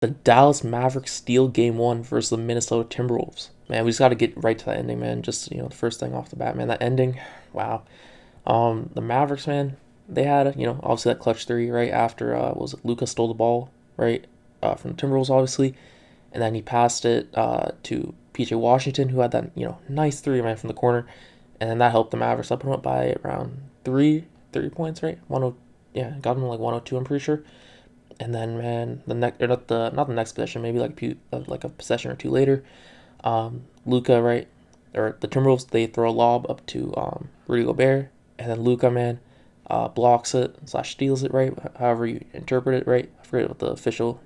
The Dallas Mavericks steal game one versus the Minnesota Timberwolves. Man, we just got to get right to that ending, man. Just, the first thing off the bat, man. That ending, wow. The Mavericks, man, they had, obviously that clutch three right after, was it Luka stole the ball, right? From the Timberwolves, obviously. And then he passed it to PJ Washington, who had that, nice three, man, from the corner. And then that helped the Mavericks up and up by around three points, right? Yeah, got them like 102, I'm pretty sure. And then, man, the next or not the next possession, maybe like a possession or two later, Luka, right, or the Timberwolves, they throw a lob up to Rudy Gobert, and then Luka, man, blocks it / steals it, right, however you interpret it, right. I forget what the official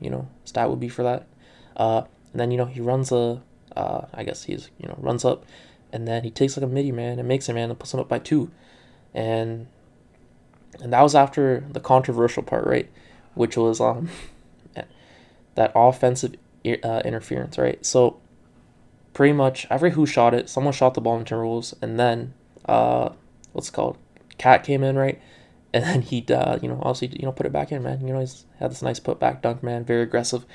stat would be for that. And then he runs I guess he's runs up, and then he takes like a midi, man, and makes it, man, and puts him up by two, and that was after the controversial part, right, which was that offensive interference, right? So pretty much every who shot it, someone shot the ball in Timberwolves, and then what's it called, Cat came in, right, and then he obviously put it back in, man. He's had this nice put back dunk, man, very aggressive,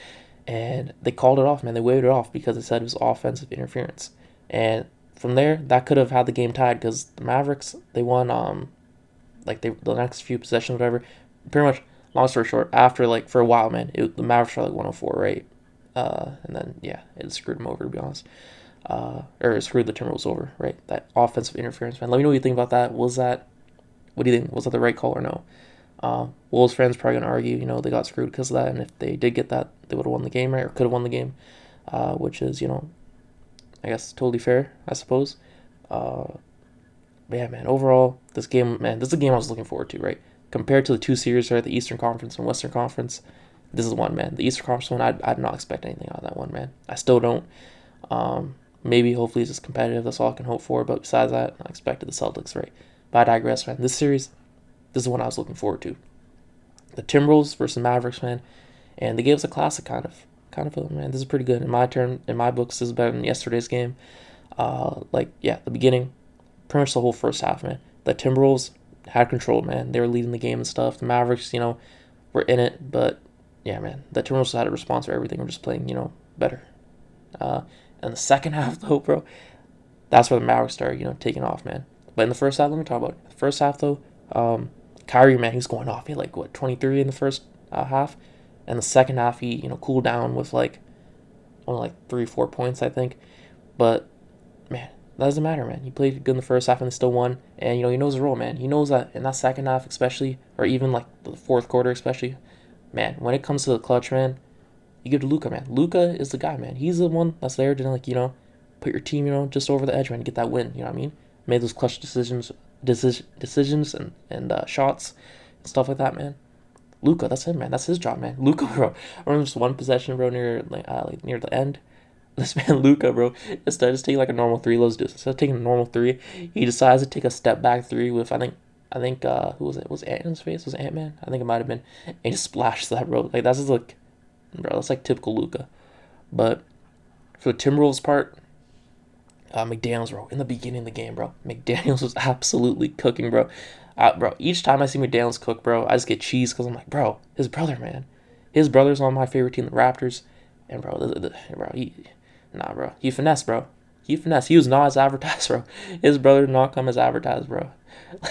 and they called it off, man. They waved it off because they said it was offensive interference, and from there that could have had the game tied because the Mavericks, they won the next few possessions, whatever. Pretty much, long story short, after for a while, man, the Mavericks were like 104, right? And then yeah, it screwed them over, to be honest. Or it screwed the Timberwolves over, right? That offensive interference, man. Let me know what you think about that. What do you think? Was that the right call or no? Wolves fans probably gonna argue, they got screwed because of that, and if they did get that, they would have won the game, right? Or could have won the game, which is, I guess totally fair, I suppose. But yeah, man, overall, this game, man, this is a game I was looking forward to, right? Compared to the two series, right, the Eastern Conference and Western Conference, this is one, man. The Eastern Conference one, I did not expect anything out of that one, man. I still don't. Maybe, hopefully, it's just competitive. That's all I can hope for. But besides that, I expected the Celtics, right? But I digress, man. This series, this is one I was looking forward to. The Timberwolves versus Mavericks, man. And they gave us a classic, kind of feeling, man. This is pretty good. In my books, this is better than yesterday's game. The beginning, pretty much the whole first half, man. The Timberwolves had control, man. They were leading the game and stuff. The Mavericks, were in it, but yeah, man, the Timberwolves had a response for everything. We're just playing, better. And the second half, though, bro, that's where the Mavericks started, taking off, man. But in the first half, let me talk about it. The first half, though, Kyrie, man, he was going off. He had 23 in the first half, and the second half, he cooled down with only 3-4 points, I think. But man, that doesn't matter, man. He played good in the first half and they still won. And, he knows his role, man. He knows that in that second half, especially, or even the fourth quarter, especially, man, when it comes to the clutch, man, you give to Luka, man. Luka is the guy, man. He's the one that's there to, put your team, just over the edge, man, to get that win. You know what I mean? Made those clutch decisions and shots and stuff like that, man. Luka, that's him, man. That's his job, man. Luka, bro. I remember just one possession, bro, near the end. This man Luka, bro, instead of just taking a normal three, instead of taking a normal three, he decides to take a step back three with I think who was it? Was it Ant-Man's face? Was it Ant-Man? I think it might have been. And he just splashed that, bro. That's just bro, that's typical Luka. But for the Timberwolves part, McDaniels, bro, in the beginning of the game, bro, McDaniels was absolutely cooking, bro. Bro, each time I see McDaniels cook, bro, I just get cheese because I'm like, bro, his brother, man. His brother's on my favorite team, the Raptors. And, bro, bro, he finessed, bro. He finessed. He was not as advertised, bro. His brother did not come as advertised, bro.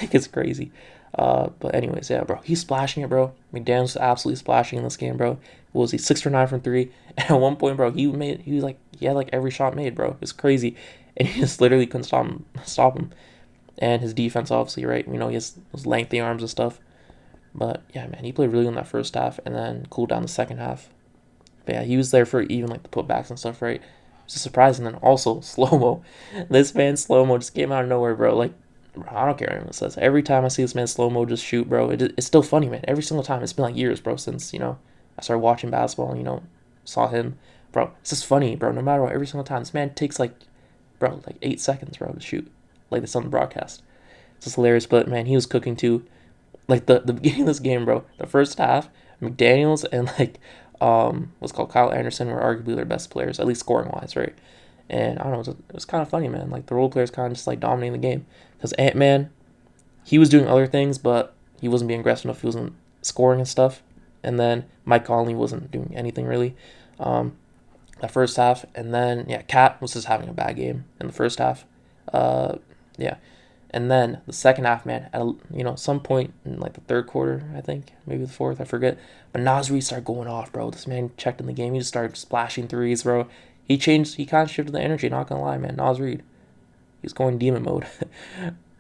It's crazy. But anyways, yeah, bro. He's splashing it, bro. McDaniels was absolutely splashing in this game, bro. What was he, 6 for 9 from 3? And at one point, bro, he had every shot made, bro. It's crazy. And he just literally couldn't stop him. And his defense, obviously, right? He has those lengthy arms and stuff. But yeah, man, he played really good in that first half and then cooled down the second half. But yeah, he was there for even the putbacks and stuff, right? It's just surprising. And then also slow-mo. This man slow-mo just came out of nowhere, bro. I don't care what anyone says. Every time I see this man slow-mo just shoot, bro, it's still funny, man. Every single time. It's been years, bro, since, I started watching basketball and, saw him. Bro, it's just funny, bro. No matter what, every single time. This man takes, 8 seconds, bro, to shoot. It's on the broadcast. It's just hilarious. But, man, he was cooking, too. The beginning of this game, bro, the first half, McDaniels and, what's called Kyle Anderson were arguably their best players, at least scoring-wise, right? And, I don't know, it was kind of funny, man. The role players kind of just, dominating the game. Because Ant-Man, he was doing other things, but he wasn't being aggressive enough. He wasn't scoring and stuff. and then Mike Conley wasn't doing anything really. Um, that first half, and then yeah, Cat was just having a bad game in the first half. Uh, yeah, and then the second half, man, at some point in like the third quarter, I think maybe the fourth, I forget. But Naz Reid started going off, bro. This man checked in the game. He just started splashing threes, bro. He changed. He kind of shifted the energy. Not gonna lie, man. Naz Reid, he's going demon mode,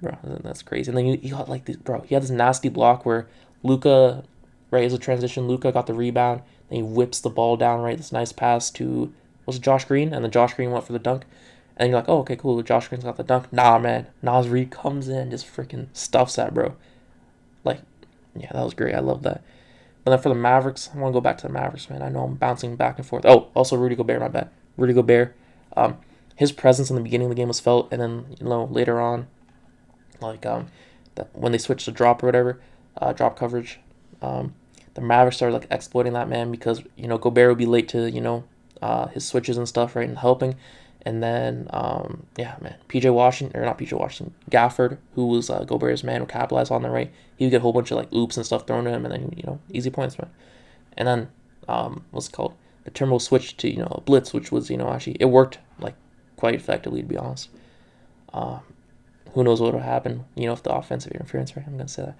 bro. That's crazy. And then he got like this, bro. He had this nasty block where Luka, right, as a transition, Luka got the rebound. Then he whips the ball down, right. This nice pass to was it Josh Green, and then Josh Green went for the dunk. And you're like, oh, okay, cool. Josh Green's got the dunk. Nah, man. Naz Reid comes in, just freaking stuffs that, bro. Like, yeah, that was great. I love that. But then for the Mavericks, I want to go back to the Mavericks, man. I know I'm bouncing back and forth. Oh, also Rudy Gobert, my bad. Rudy Gobert. His presence in the beginning of the game was felt, and then later on, like when they switched to drop or whatever, drop coverage, the Mavericks started like exploiting that, man, because Gobert would be late to his switches and stuff, right, and helping. And then, yeah, man, PJ Washington, or not PJ Washington, Gafford, who was Gobert's man, would capitalize on the right. He would get a whole bunch of like oops and stuff thrown to him, and then easy points, man. And then, what's it called? The Timberwolves switched to a blitz, which was actually it worked like quite effectively, to be honest. Who knows what will happen? If the offensive interference, right? I'm gonna say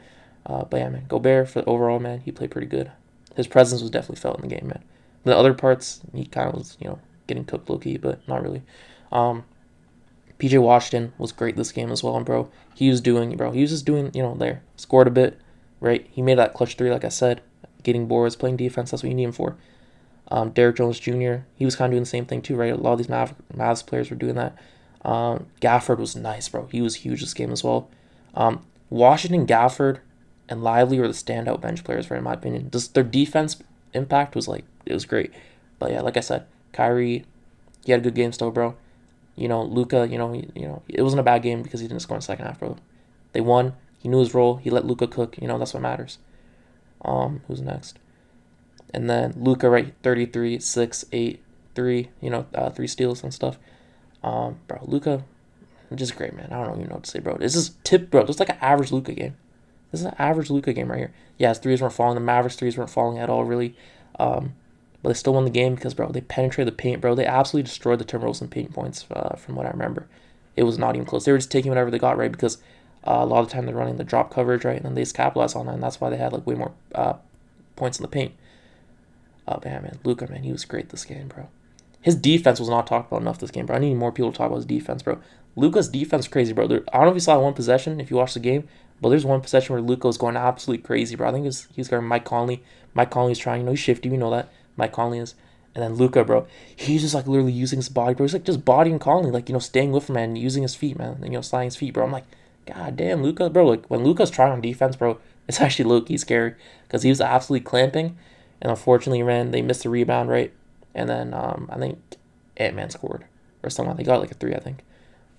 that. But yeah, man, Gobert for the overall, man, he played pretty good. His presence was definitely felt in the game, man. The other parts, he kind of was, getting cooked low key, but not really. PJ Washington was great this game as well, bro. He was just doing, there. Scored a bit, right? He made that clutch three, like I said, getting boards, playing defense. That's what you need him for. Derrick Jones Jr., he was kind of doing the same thing too, right? A lot of these Mavs players were doing that. Gafford was nice, bro. He was huge this game as well. Washington, Gafford, and Lively were the standout bench players, right, in my opinion. Just their defense impact was it was great. But yeah, like I said, Kyrie, he had a good game still, bro. Luka, it wasn't a bad game because he didn't score in the second half, bro. They won. He knew his role. He let Luka cook. That's what matters. Who's next? And then Luka, right, 33, 6, 8, 3, 3 steals and stuff. Bro, Luka, just great, man. I don't even know what to say, bro. This is bro. This is like an average Luka game. This is an average Luka game right here. Yeah, his threes weren't falling. The Mavericks' threes weren't falling at all, really. But they still won the game because, bro, they penetrated the paint, bro. They absolutely destroyed the Timberwolves in paint points, from what I remember. It was not even close. They were just taking whatever they got, right, because a lot of the time they're running the drop coverage, right, and then they just capitalize on that, and that's why they had, way more points in the paint. But yeah, man, Luka, man, he was great this game, bro. His defense was not talked about enough this game, bro. I need more people to talk about his defense, bro. Luka's defense is crazy, bro. I don't know if you saw one possession, if you watched the game, but there's one possession where Luka was going absolutely crazy, bro. I think he was guarding Mike Conley. Mike Conley's trying, he's shifty, we know that. Mike Conley is. And then Luka, bro, he's just literally using his body, bro. He's just bodying Conley, staying with him, man, using his feet, man, and sliding his feet, bro. I'm like, God damn, Luka, bro. When Luka's trying on defense, bro, it's actually low-key scary because he was absolutely clamping, and unfortunately, man, they missed the rebound, right? And then I think Ant-Man scored or something. They got a 3, I think.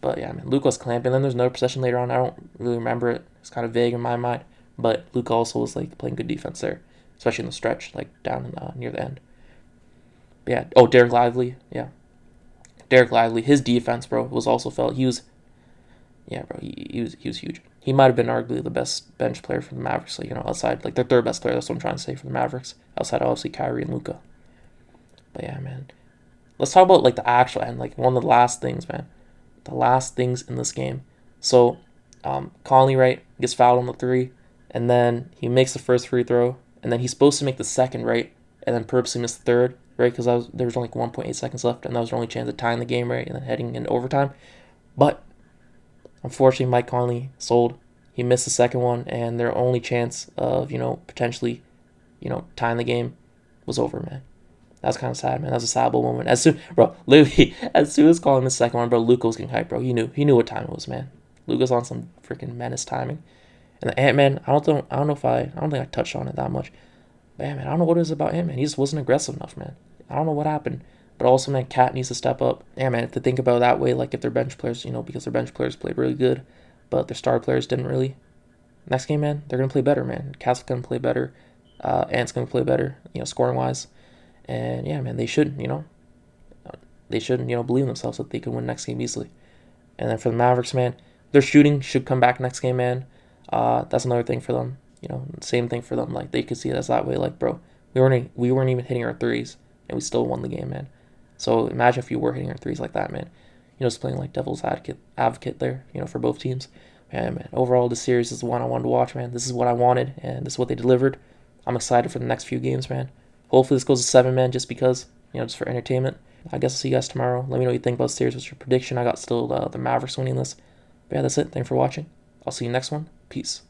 But yeah, man, Luka was clamping. Then there's another possession later on. I don't really remember it. It's kind of vague in my mind. But Luka also was playing good defense there, especially in the stretch, down near the end. But yeah. Oh, Derek Lively. Yeah. Derek Lively. His defense, bro, was also felt. He was. Yeah, bro. He was huge. He might have been arguably the best bench player for the Mavericks. Outside their third best player. That's what I'm trying to say for the Mavericks. Outside obviously Kyrie and Luka. But yeah, man. Let's talk about the actual end. One of the last things, man. The last things in this game. So, Conley, right, gets fouled on the 3, and then he makes the first free throw, and then he's supposed to make the second, right, and then purposely missed the third, right, because there was only 1.8 seconds left, and that was their only chance of tying the game, right, and then heading into overtime. But unfortunately, Mike Conley sold. He missed the second one, and their only chance of potentially tying the game was over, man. That's kind of sad, man. That's a sad moment. As soon as Conley missed the second one, bro, Luka was getting hyped, bro. He knew what time it was, man. Luka's on some freaking menace timing. And the Ant-Man, I don't think I touched on it that much. But yeah, man, I don't know what it is about him, man. He just wasn't aggressive enough, man. I don't know what happened. But also, man, Cat needs to step up. Yeah, man, if they think about it that way, if their bench players, because their bench players played really good, but their star players didn't really. Next game, man, they're going to play better, man. Cat's going to play better. Ant's going to play better, scoring-wise. And yeah, man, they shouldn't believe in themselves that they can win next game easily. And then for the Mavericks, man, their shooting should come back next game, man. That's another thing for them. Same thing for them. They could see it as that way. Bro, We weren't even hitting our threes, and we still won the game, man. So imagine if you were hitting our threes like that, man. Just playing like devil's advocate there, for both teams. Man. Overall, this series is the one I wanted to watch, man. This is what I wanted, and this is what they delivered. I'm excited for the next few games, man. Hopefully this goes to 7, man, just because, just for entertainment. I guess I'll see you guys tomorrow. Let me know what you think about the series. What's your prediction? I got still the Mavericks winning this. But yeah, that's it. Thanks for watching. I'll see you next one. Peace.